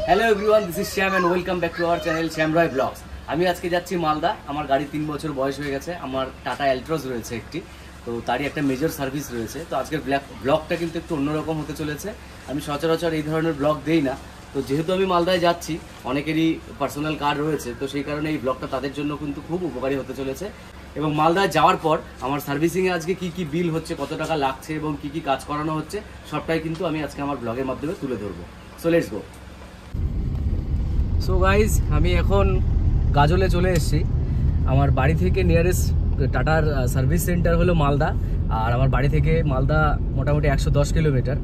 Hello everyone, this is Shyam and welcome back to our channel Shyam Roy blogs. আমি আজকে যাচ্ছি মালদা। আমার গাড়ি 3 বছর বয়স হয়ে গেছে। আমার টাটা অ্যালট্রস রয়েছে একটি, তো তারই একটা মেজর সার্ভিস রয়েছে। তো আজকের ব্লগটা কিন্তু একটু অন্যরকম হতে চলেছে। আমি সচরাচর এই ধরনের ব্লগ দেই না, তো যেহেতু আমি মালদায় যাচ্ছি, অনেকেরই পার্সোনাল কার রয়েছে, তো সেই কারণে এই ব্লগটা তাদের জন্য কিন্তু খুব উপকারী হতে চলেছে। এবং মালদায় যাওয়ার পর আমার সার্ভিসিংয়ে আজকে কি কি বিল হচ্ছে, কত টাকা লাগছে এবং কি কি কাজ করানো হচ্ছে, সবটাই কিন্তু আমি আজকে আমার ব্লগের মাধ্যমে তুলে ধরবো। So let's go. So guys, আমি এখন গাজলে চলে এসেছি। আমার বাড়ি থেকে নিয়ারেস্ট টাটার সার্ভিস সেন্টার হলো মালদা, আর আমার বাড়ি থেকে মালদা মোটামুটি 110 কিলোমিটার।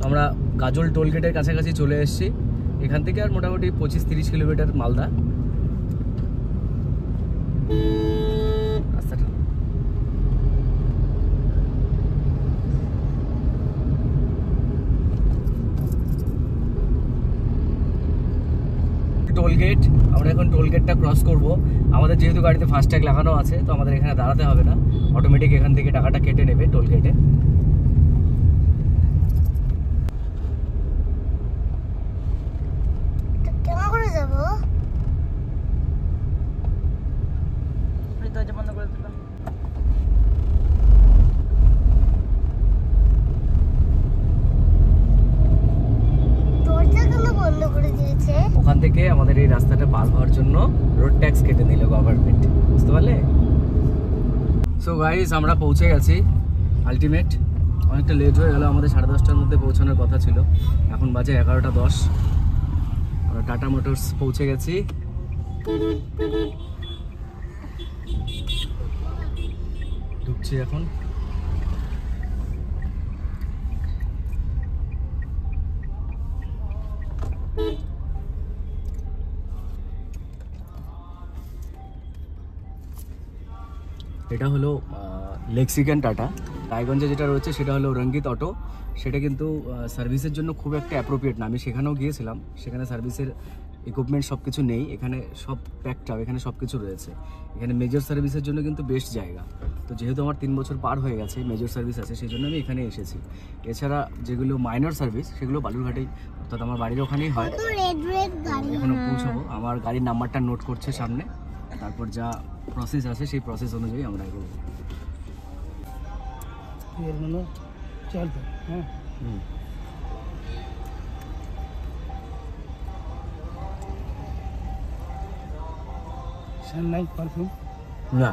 আমরা গাজল টোলগেটের কাছাকাছি চলে এসেছি। এখান থেকে আর মোটামুটি 25-30 কিলোমিটার মালদা রাস্তাটা। টোলগেট, আমরা এখন টোলগেটটা ক্রস করব। আমাদের যেহেতু গাড়িতে ফাস্ট্যাগ লাগানো আছে, তো আমাদের এখানে দাঁড়াতে হবে না, অটোমেটিক এখান থেকে টাকাটা কেটে নেবে টোলগেটে। কেমন করে যাব? দরজা বন্ধ করে দিলাম। দরজা কেন বন্ধ করে দিয়েছে? ওখান থেকে আমাদের এই রাস্তাটা পার হওয়ার জন্য রোড ট্যাক্স কেটে নিল গভর্নমেন্ট, বুঝতে পারলে? সো গাইস, আমরা পৌঁছে গেছি আলটিমেট। অনেকটা লেট হয়ে গেল, আমাদের 10:30টার মধ্যে পৌঁছানোর কথা ছিল, এখন বাজে 11:10। আমরা টাটা মোটরস পৌঁছে গেছি। ঢুকছি এখন। এটা হলো লেক্সিকান টাটা। রায়গঞ্জে যেটা রয়েছে সেটা হলো রঙ্গিত অটো। সেটা কিন্তু সার্ভিসের জন্য খুব একটা অ্যাপ্রোপ্রিয়েট না। আমি সেখানেও গিয়েছিলাম, সেখানে সার্ভিসের ইকুইপমেন্ট সব কিছু নেই। এখানে সব প্যাকড আপ, এখানে সব কিছু রয়েছে। এখানে মেজর সার্ভিসের জন্য কিন্তু বেস্ট জায়গা। তো যেহেতু আমার 3 বছর পার হয়ে গেছে, মেজর সার্ভিস আছে, সেই জন্য আমি এখানে এসেছি। এছাড়া যেগুলো মাইনর সার্ভিস সেগুলো বালুরঘাটেই, অর্থাৎ আমার বাড়ির ওখানেই হয়। এখানে পৌঁছাবো। আমার গাড়ির নাম্বারটা নোট করছে সামনে, তারপর যা প্রসেস আছে সেই প্রসেস অনুযায়ী আমরা এগোবো। সানলাইট পারফিউম না,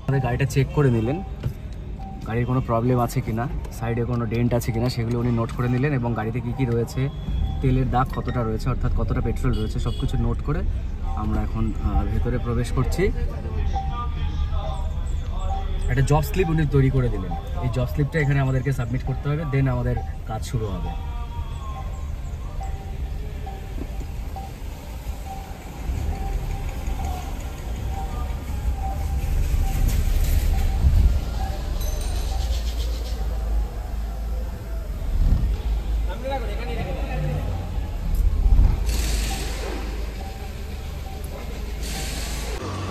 আমাদের গাড়িটা চেক করে নিলেন, গাড়ির কোনো প্রবলেম আছে কিনা, সাইডে কোনো ডেন্ট আছে কিনা সেগুলো উনি নোট করে নিলেন, এবং গাড়িতে কী কী রয়েছে, তেলের দাগ কতটা রয়েছে, অর্থাৎ কতটা পেট্রোল রয়েছে, সব কিছু নোট করে আমরা এখন ভেতরে প্রবেশ করছি। একটা জব স্লিপ উনি তৈরি করে দিলেন। এই জব স্লিপটা এখানে আমাদেরকে সাবমিট করতে হবে, দেন আমাদের কাজ শুরু হবে।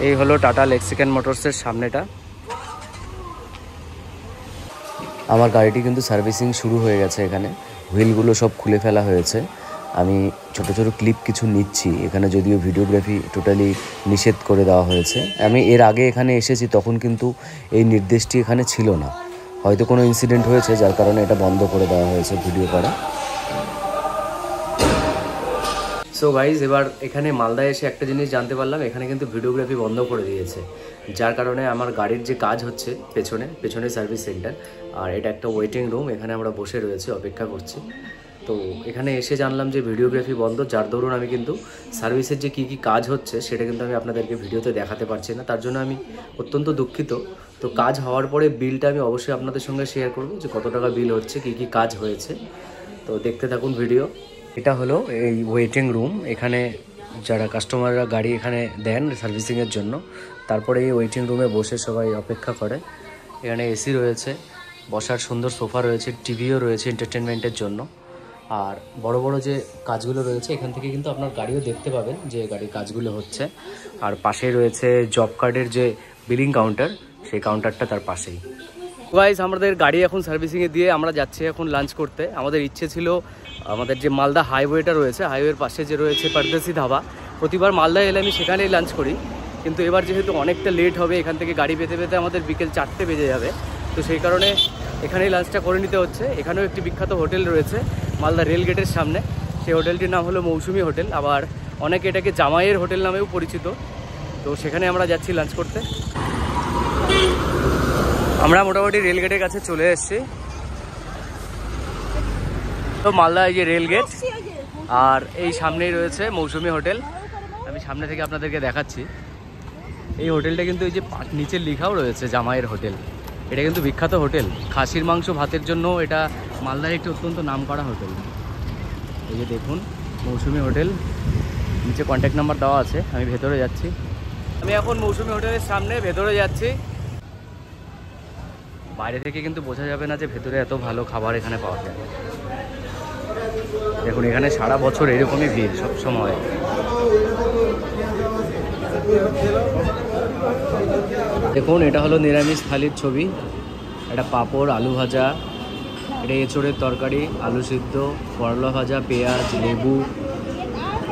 এই হলো টাটা লেক্সিকান মোটরসের সামনেটা। আমার গাড়িটি কিন্তু সার্ভিসিং শুরু হয়ে গেছে। এখানে হুইলগুলো সব খুলে ফেলা হয়েছে। আমি ছোট ছোট ক্লিপ কিছু নিচ্ছি। এখানে যদিও ভিডিওগ্রাফি টোটালি নিষেধ করে দেওয়া হয়েছে। আমি এর আগে এখানে এসেছি, তখন কিন্তু এই নির্দেশটি এখানে ছিল না। হয়তো কোনো ইনসিডেন্ট হয়েছে যার কারণে এটা বন্ধ করে দেওয়া হয়েছে ভিডিও করা। সো গাইজ, এবার এখানে মালদায় এসে একটা জিনিস জানতে পারলাম, এখানে কিন্তু ভিডিওগ্রাফি বন্ধ করে দিয়েছে, যার কারণে আমার গাড়ির যে কাজ হচ্ছে পেছনে সার্ভিস সেন্টার, আর এটা একটা ওয়েটিং রুম। এখানে আমরা বসে রয়েছি, অপেক্ষা করছি। তো এখানে এসে জানলাম যে ভিডিওগ্রাফি বন্ধ, যার দরুন আমি কিন্তু সার্ভিসের যে কী কী কাজ হচ্ছে সেটা কিন্তু আমি আপনাদেরকে ভিডিওতে দেখাতে পারছি না। তার জন্য আমি অত্যন্ত দুঃখিত। তো কাজ হওয়ার পরে বিলটা আমি অবশ্যই আপনাদের সঙ্গে শেয়ার করব যে কত টাকা বিল হচ্ছে, কী কী কাজ হয়েছে। তো দেখতে থাকুন ভিডিও। এটা হলো এই ওয়েটিং রুম, এখানে যারা কাস্টমাররা গাড়ি এখানে দেন সার্ভিসিংয়ের জন্য, তারপরে এই ওয়েটিং রুমে বসে সবাই অপেক্ষা করে। এখানে এসি রয়েছে, বসার সুন্দর সোফা রয়েছে, টিভিও রয়েছে এন্টারটেনমেন্টের জন্য। আর বড় বড় যে কাজগুলো রয়েছে এখান থেকে কিন্তু আপনার গাড়িও দেখতে পাবেন যে গাড়ির কাজগুলো হচ্ছে। আর পাশেই রয়েছে জব কার্ডের যে বিলিং কাউন্টার, সেই কাউন্টারটা তার পাশেই। গাইস, আমাদের গাড়ি এখন সার্ভিসিংয়ে দিয়ে আমরা যাচ্ছি এখন লাঞ্চ করতে। আমাদের ইচ্ছে ছিল আমাদের যে মালদা হাইওয়েটা রয়েছে, হাইওয়ের পাশে যে রয়েছে পারদেশি ধাবা, প্রতিবার মালদা এলে আমি সেখানেই লাঞ্চ করি, কিন্তু এবার যেহেতু অনেকটা লেট হবে, এখান থেকে গাড়ি পেতে পেতে আমাদের বিকেল 4টে বেজে যাবে, তো সেই কারণে এখানেই লাঞ্চটা করে নিতে হচ্ছে। এখানেও একটি বিখ্যাত হোটেল রয়েছে মালদা রেল গেটের সামনে, সেই হোটেলটির নাম হলো মৌসুমি হোটেল, আবার অনেকে এটাকে জামাইয়ের হোটেল নামেও পরিচিত। তো সেখানে আমরা যাচ্ছি লাঞ্চ করতে। আমরা মোটামুটি রেল গেটের কাছে চলে এসেছি। তো মালদা এই যে রেল গেট, আর এই সামনেই রয়েছে মৌসুমি হোটেল। আমি সামনে থেকে আপনাদেরকে দেখাচ্ছি। এই হোটেলটা কিন্তু এই যে নিচে লেখাও রয়েছে জামাইয়ের হোটেল, এটা কিন্তু বিখ্যাত হোটেল। খাসির মাংস ভাতের জন্য এটা মালদার একটি অত্যন্ত নামকরা হোটেল। এই যে দেখুন মৌসুমি হোটেল, নিচে কন্ট্যাক্ট নাম্বার দেওয়া আছে। আমি ভেতরে যাচ্ছি। আমি এখন মৌসুমি হোটেলের সামনে ভেতরে যাচ্ছি। বাইরে থেকে কিন্তু বোঝা যাবে না যে ভেতরে এত ভালো খাবার এখানে পাওয়া যায়। দেখুন এখানে সারা বছর এরকমই ভিড় সব সময়। দেখুন এটা হলো নিরামিষ থালির ছবি। এটা পাঁপড়, আলু ভাজা, এটা এঁচোড়ের তরকারি, আলু সিদ্ধ, করলা ভাজা, পেঁয়াজ, লেবু,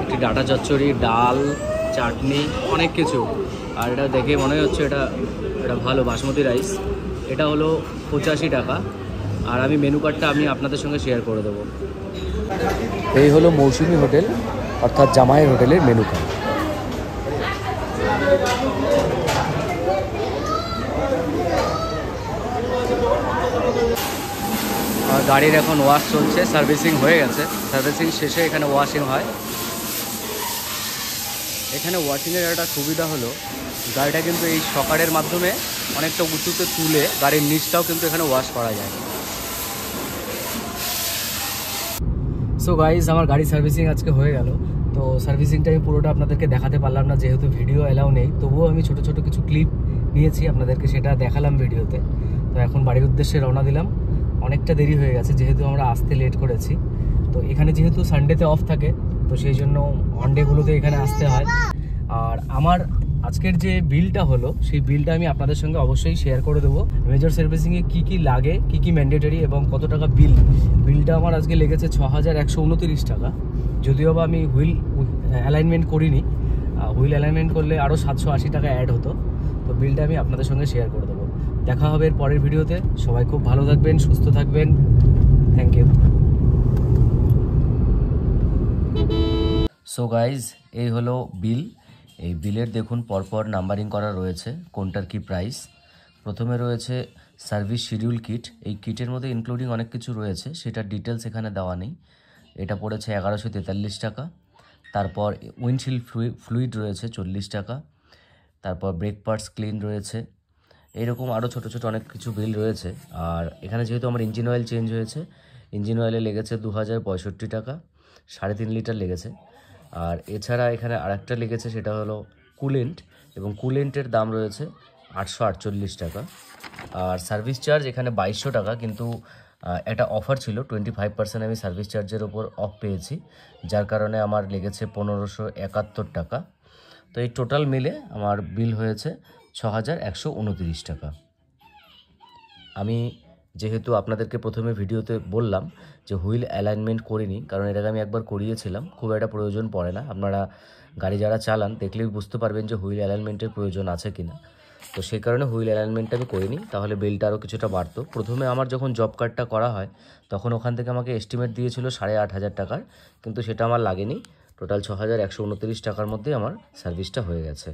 একটি ডাঁটা চচ্চড়ি, ডাল, চাটনি, অনেক কিছু। আর এটা দেখে মনে হচ্ছে এটা ভালো বাসমতি রাইস। এটা হলো 85 টাকা। আর আমি মেনু কার্ডটা আমি আপনাদের সঙ্গে শেয়ার করে দেবো। এই হলো মৌসুমি হোটেল অর্থাৎ জামাইয়ের হোটেলের মেনু কার্ড। আর গাড়ির এখন ওয়াশ চলছে, সার্ভিসিং হয়ে গেছে, সার্ভিসিং শেষে এখানে ওয়াশিং হয়। এখানে ওয়াশিংয়ের একটা সুবিধা হলো গাড়িটা কিন্তু এই সকারের মাধ্যমে অনেকটা উঁচুতে তুলে গাড়ির নিচটাও কিন্তু এখানে ওয়াশ করা যায়। সো গাইজ, আমার গাড়ি সার্ভিসিং আজকে হয়ে গেল। তো সার্ভিসিংটা আমি পুরোটা আপনাদেরকে দেখাতে পারলাম না, যেহেতু ভিডিও অ্যালাউ নেই। তবুও আমি ছোট ছোট কিছু ক্লিপ নিয়েছি, আপনাদেরকে সেটা দেখালাম ভিডিওতে। তো এখন বাড়ির উদ্দেশ্যে রওনা দিলাম। অনেকটা দেরি হয়ে গেছে যেহেতু আমরা আসতে লেট করেছি। তো এখানে যেহেতু সানডেতে অফ থাকে, তো সেই জন্য ওয়ানডেগুলোতে এখানে আসতে হয়। আর আমার আজকের যে বিলটা হলো, সেই বিলটা আমি আপনাদের সঙ্গে অবশ্যই শেয়ার করে দেবো। মেজর সার্ভিসিংয়ে কী কী লাগে, কী কী ম্যান্ডেটরি এবং কত টাকা বিলটা আমার আজকে লেগেছে 6129 টাকা। যদিও বা আমি হুইল অ্যালাইনমেন্ট করিনি, হুইল অ্যালাইনমেন্ট করলে আরও 780 টাকা অ্যাড হতো। তো বিলটা আমি আপনাদের সঙ্গে শেয়ার করে দেবো। দেখা হবে এর পরের ভিডিওতে। সবাই খুব ভালো থাকবেন, সুস্থ থাকবেন। Thank you. সো গাইজ, এই হলো বিল। এই বিলের দেখুন পরপর নাম্বারিং করা রয়েছে কোনটার কি প্রাইস। প্রথমে রয়েছে সার্ভিস শিডিউল কিট। এই কিটের মধ্যে ইনক্লুডিং অনেক কিছু রয়েছে, সেটার ডিটেলস এখানে দেওয়া নেই। এটা পড়েছে 1143 টাকা। তারপর উইন্ডশিল্ড ফ্লুইড রয়েছে 40 টাকা। তারপর ব্রেক পার্টস ক্লিন রয়েছে। এইরকম আরও ছোটো ছোটো অনেক কিছু বিল রয়েছে। আর এখানে যেহেতু আমার ইঞ্জিন অয়েল চেঞ্জ হয়েছে, ইঞ্জিন অয়েলে লেগেছে 2065 টাকা, 3.5 লিটার লেগেছে। আর এছাড়া এখানে আরেকটা লেগেছে, সেটা হলো কুলেন্ট, এবং কুলেন্টের দাম রয়েছে 848 টাকা। আর সার্ভিস চার্জ এখানে 2200 টাকা, কিন্তু একটা অফার ছিল 25% আমি সার্ভিস চার্জের ওপর অফ পেয়েছি, যার কারণে আমার লেগেছে 1571 টাকা। তো এই টোটাল মিলে আমার বিল হয়েছে 6129 টাকা। আমি যেহেতু আপনাদেরকে প্রথমে ভিডিওতে বললাম যে হুইল অ্যালাইনমেন্ট করিনি, কারণ এটাকে আমি একবার করিয়েছিলাম, খুব একটা প্রয়োজন পড়ে না। আপনারা গাড়ি যারা চালান দেখলেই বুঝতে পারবেন যে হুইল অ্যালাইনমেন্টের প্রয়োজন আছে কিনা। তো সেই কারণে হুইল অ্যালাইনমেন্টটা আমি করিনি, তাহলে বিলটা আরও কিছুটা বাড়তো। প্রথমে আমার যখন জব কার্ডটা করা হয় তখন ওখান থেকে আমাকে এস্টিমেট দিয়েছিল 8500 টাকার, কিন্তু সেটা আমার লাগেনি। টোটাল 6129 টাকার মধ্যে আমার সার্ভিসটা হয়ে গেছে।